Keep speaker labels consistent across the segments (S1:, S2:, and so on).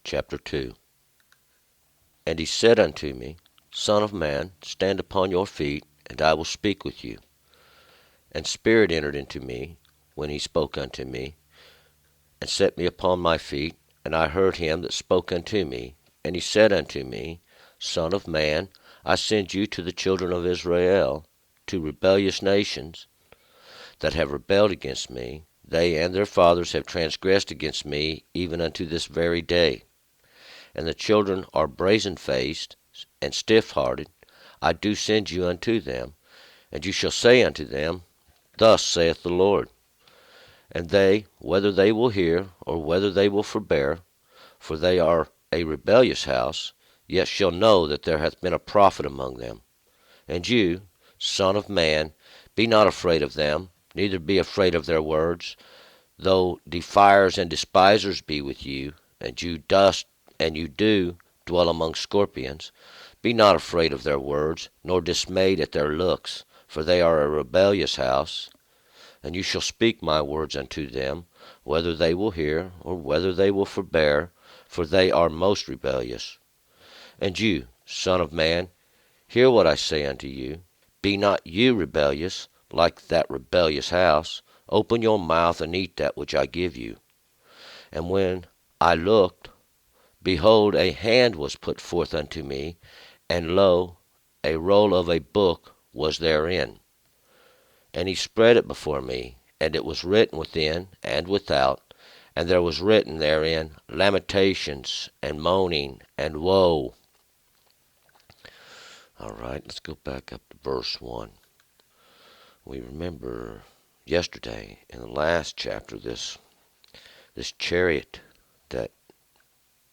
S1: chapter 2. And he said unto me, Son of man, stand upon your feet, and I will speak with you. And spirit entered into me, when he spoke unto me, and set me upon my feet, and I heard him that spoke unto me. And he said unto me, Son of man, I send you to the children of Israel, to rebellious nations, that have rebelled against me. They and their fathers have transgressed against me, even unto this very day. And the children are brazen-faced and stiff-hearted. I do send you unto them, and you shall say unto them, Thus saith the Lord. And they, whether they will hear, or whether they will forbear, for they are a rebellious house, yet shall know that there hath been a prophet among them. And you, son of man, be not afraid of them, neither be afraid of their words, though defiers and despisers be with you, and you do dwell among scorpions. Be not afraid of their words, nor dismayed at their looks, for they are a rebellious house. And you shall speak my words unto them, whether they will hear, or whether they will forbear, for they are most rebellious. And you, son of man, hear what I say unto you. Be not you rebellious, like that rebellious house. Open your mouth and eat that which I give you. And when I looked, behold, a hand was put forth unto me, and lo, a roll of a book was therein. And he spread it before me, and it was written within and without, and there was written therein lamentations and moaning and woe. All right, let's go back up to verse 1. We remember yesterday in the last chapter this chariot that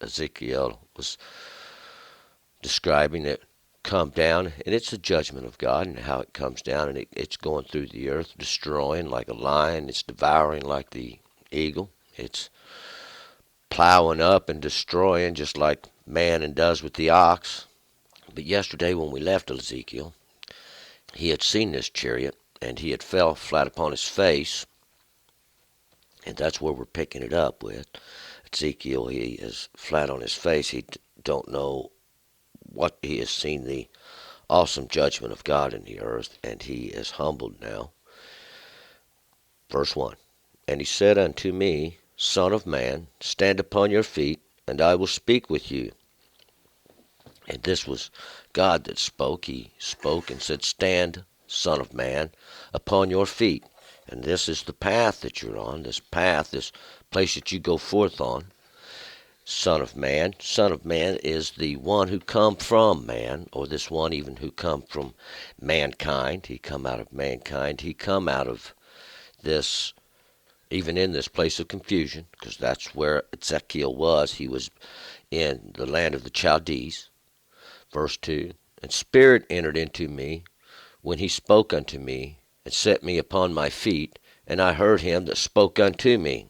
S1: Ezekiel was describing it come down, and it's the judgment of God and how it comes down, and it's going through the earth, destroying like a lion, it's devouring like the eagle, it's plowing up and destroying just like man does with the ox. But yesterday when we left Ezekiel, he had seen this chariot, and he had fell flat upon his face, and that's where we're picking it up with. Ezekiel, he is flat on his face. He don't know what he has seen, the awesome judgment of God in the earth, and he is humbled now. Verse 1, And he said unto me, Son of man, stand upon your feet, and I will speak with you. And this was God that spoke. He spoke and said, Stand, son of man, upon your feet. And this is the path that you're on, this path, this place that you go forth on. Son of man is the one who come from man, or this one even who come from mankind. He come out of mankind. He come out of this, even in this place of confusion, because that's where Ezekiel was. He was in the land of the Chaldees. Verse 2, And spirit entered into me, when he spoke unto me, and set me upon my feet, and I heard him that spoke unto me.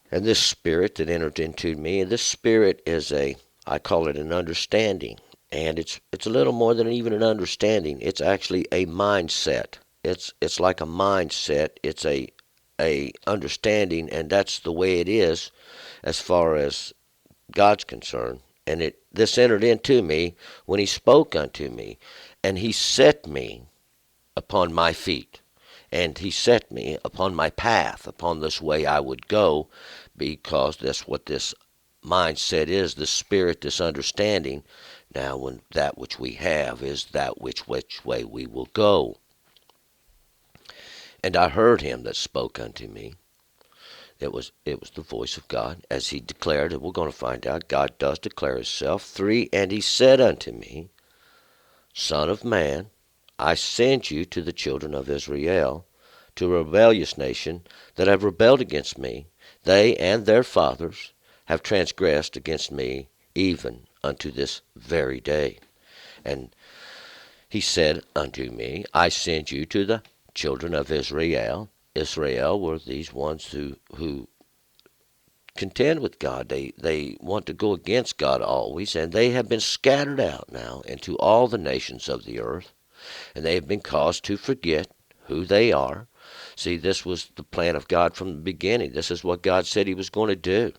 S1: And this spirit that entered into me, and this spirit is I call it an understanding. And it's a little more than even an understanding. It's actually a mindset. It's like a mindset. It's a understanding, and that's the way it is as far as God's concerned. And this entered into me when he spoke unto me, and he set me upon my feet, and he set me upon my path, upon this way I would go, because that's what this mindset is, this spirit, this understanding. Now, when that which we have is that which way we will go. And I heard him that spoke unto me. It was the voice of God, as he declared, and we're going to find out, God does declare himself. 3, And he said unto me, Son of man, I send you to the children of Israel, to a rebellious nation that have rebelled against me. They and their fathers have transgressed against me, even unto this very day. And he said unto me, I send you to the children of Israel. Israel were these ones who contend with God. They want to go against God always, and they have been scattered out now into all the nations of the earth, and they have been caused to forget who they are. See, this was the plan of God from the beginning. This is what God said he was going to do.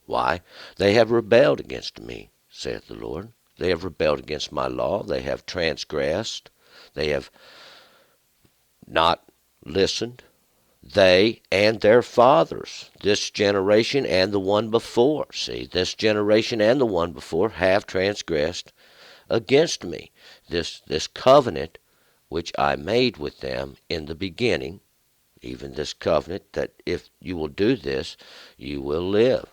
S1: Why? They have rebelled against me, saith the Lord. They have rebelled against my law. They have transgressed. They have not listened. They and their fathers, this generation and the one before. See, this generation and the one before have transgressed against me. This covenant which I made with them in the beginning, even this covenant that if you will do this, you will live.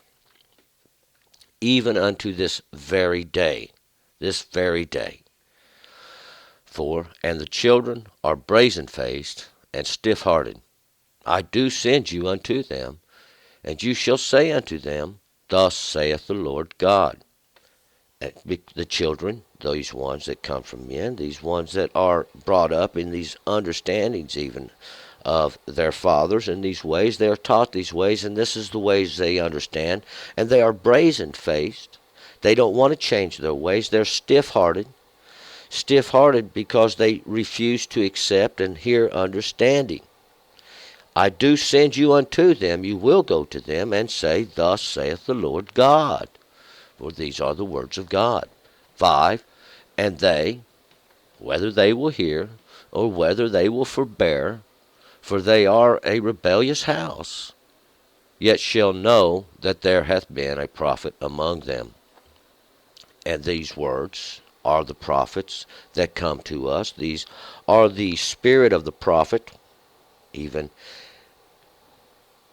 S1: Even unto this very day, this very day. And the children are brazen-faced and stiff-hearted. I do send you unto them, and you shall say unto them, Thus saith the Lord God. And the children, these ones that come from men, these ones that are brought up in these understandings even of their fathers in these ways, they are taught these ways, and this is the ways they understand, and they are brazen-faced. They don't want to change their ways. They're stiff-hearted because they refuse to accept and hear understanding. I do send you unto them. You will go to them and say, Thus saith the Lord God. For these are the words of God. 5. And they, whether they will hear, or whether they will forbear, for they are a rebellious house, yet shall know that there hath been a prophet among them. And these words are the prophets that come to us. These are the spirit of the prophet, even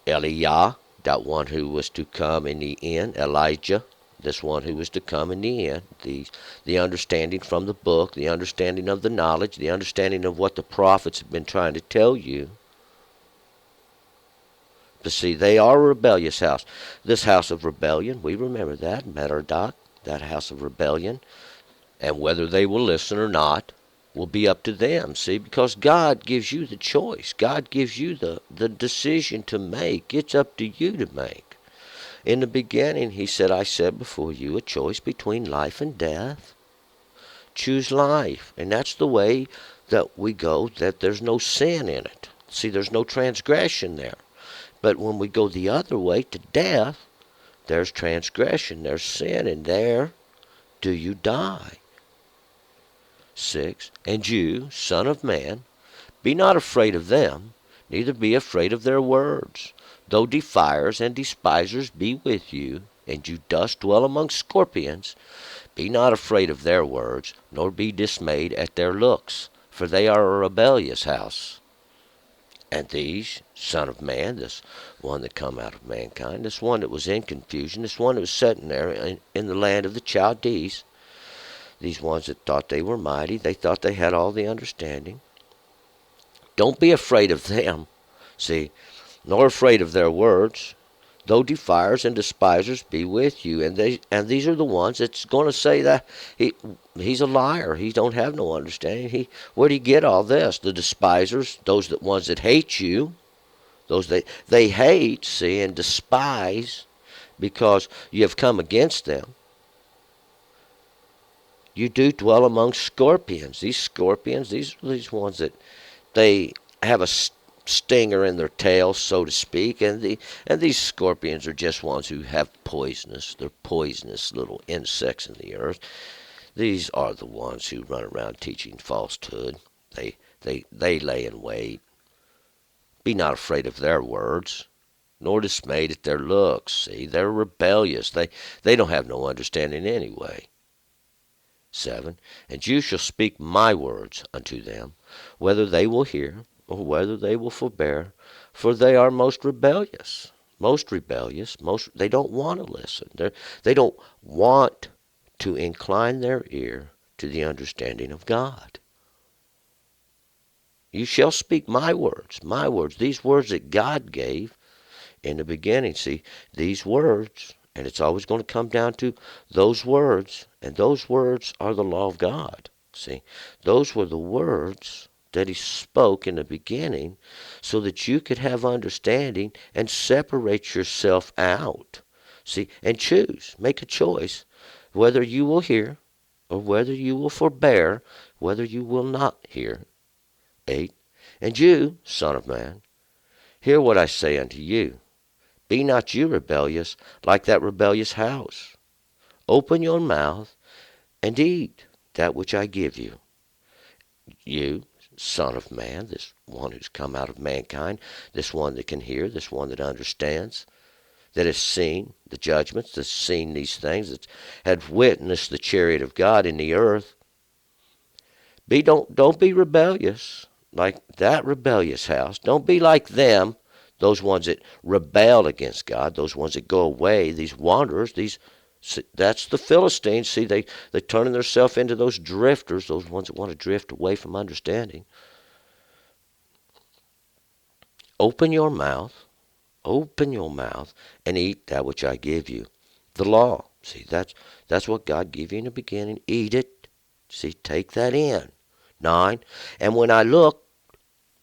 S1: Eliah, that one who was to come in the end, Elijah, this one who was to come in the end, the understanding from the book, the understanding of the knowledge, the understanding of what the prophets have been trying to tell you. But see, they are a rebellious house. This house of rebellion, we remember that, Merodach, that house of rebellion, and whether they will listen or not will be up to them, see, because God gives you the choice. God gives you the decision to make. It's up to you to make. In the beginning, he said, I set before you a choice between life and death. Choose life. And that's the way that we go, that there's no sin in it. See, there's no transgression there. But when we go the other way to death, there's transgression, there's sin, and there do you die. 6. And you, son of man, be not afraid of them, neither be afraid of their words. Though defiers and despisers be with you, and you dust dwell among scorpions, be not afraid of their words, nor be dismayed at their looks, for they are a rebellious house. And these, son of man, this one that come out of mankind, this one that was in confusion, this one that was sitting there in the land of the Chaldees, these ones that thought they were mighty, they thought they had all the understanding. Don't be afraid of them, see, nor afraid of their words, though defiers and despisers be with you. And these are the ones that's going to say that he's a liar. He don't have no understanding. Where do you get all this? The despisers, those ones that hate you, those they hate, see, and despise because you have come against them. You do dwell among scorpions. These scorpions, these are these ones that they have a stinger in their tail, so to speak, and these scorpions are just ones who have they're poisonous little insects in the earth. These are the ones who run around teaching falsehood. They lay in wait. Be not afraid of their words, nor dismayed at their looks. See, they're rebellious. They don't have no understanding anyway. 7. And you shall speak my words unto them, whether they will hear, or whether they will forbear, for they are most rebellious. They don't want to listen. They don't want to incline their ear to the understanding of God. You shall speak my words, these words that God gave in the beginning. See, these words, and it's always going to come down to those words, and those words are the law of God. See, those were the words that he spoke in the beginning so that you could have understanding and separate yourself out. See, and choose, make a choice, whether you will hear or whether you will forbear, whether you will not hear. 8. And you, son of man, hear what I say unto you. Be not you rebellious like that rebellious house. Open your mouth and eat that which I give you. You, Son of Man, this one who's come out of mankind, this one that can hear, this one that understands, that has seen the judgments, that's seen these things, that had witnessed the chariot of God in the earth. Don't be rebellious like that rebellious house. Don't be like them, those ones that rebel against God, those ones that go away, these wanderers, that's the Philistines. See, they turning themselves into those drifters, those ones that want to drift away from understanding. Open your mouth, and eat that which I give you. The law. See, that's what God gave you in the beginning. Eat it. See, take that in. 9. And when I looked,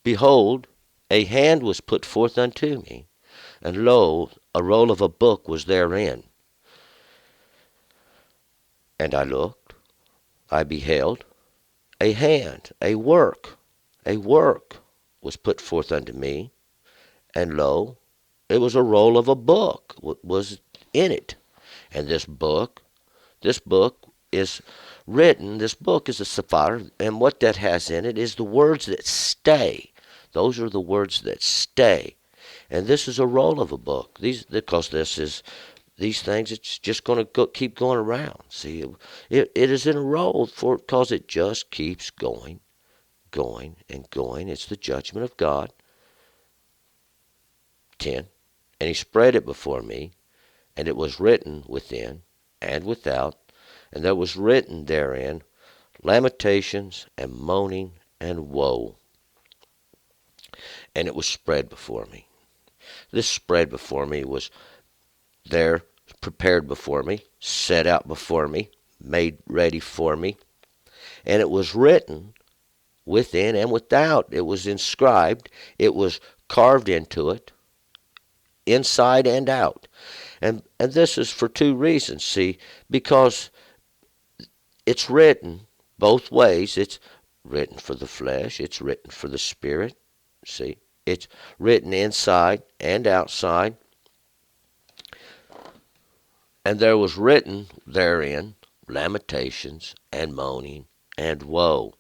S1: behold, a hand was put forth unto me, and lo, a roll of a book was therein. And I looked, I beheld, a hand, a work was put forth unto me, and lo, it was a roll of a book was in it. And this book is written, this book is a sapphire, and what that has in it is the words that stay. Those are the words that stay. And this is a roll of a book. Because these things, it's just going to keep going around. See, it is in a roll because it just keeps going and going. It's the judgment of God. 10. And he spread it before me, and it was written within and without, and there was written therein lamentations and moaning and woe. And it was spread before me. This spread before me was there, prepared before me, set out before me, made ready for me. And it was written within and without. It was inscribed. It was carved into it, inside and out. And this is for two reasons, see, because it's written both ways. It's written for the flesh. It's written for the spirit, see. It's written inside and outside. And there was written therein lamentations and moaning and woe.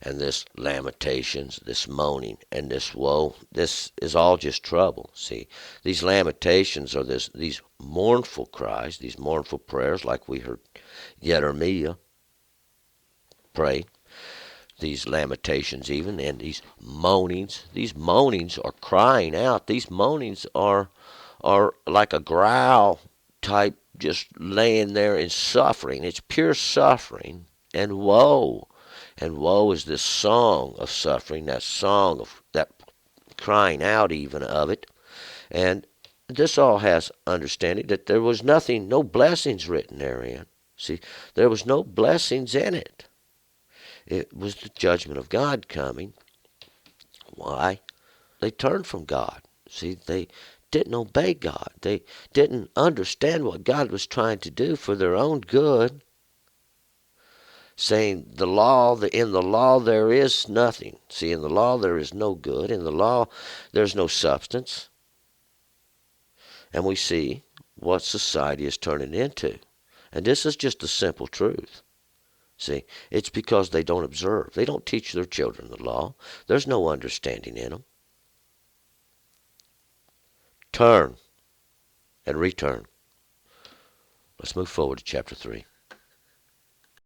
S1: And this lamentations, this moaning, and this woe, this is all just trouble. See, these lamentations are these mournful cries, these mournful prayers, like we heard Yeremiah pray. These lamentations even, and these moanings are crying out. These moanings are like a growl type, just laying there in suffering. It's pure suffering and woe. And woe is this song of suffering, that song of that crying out even of it. And this all has understanding that there was nothing, no blessings written therein. See, there was no blessings in it. It was the judgment of God coming. Why? They turned from God. See, they didn't obey God. They didn't understand what God was trying to do for their own good. Saying in the law there is nothing. See, in the law there is no good. In the law there's no substance. And we see what society is turning into. And this is just a simple truth. See, it's because they don't observe. They don't teach their children the law. There's no understanding in them. Turn and return. Let's move forward to chapter 3.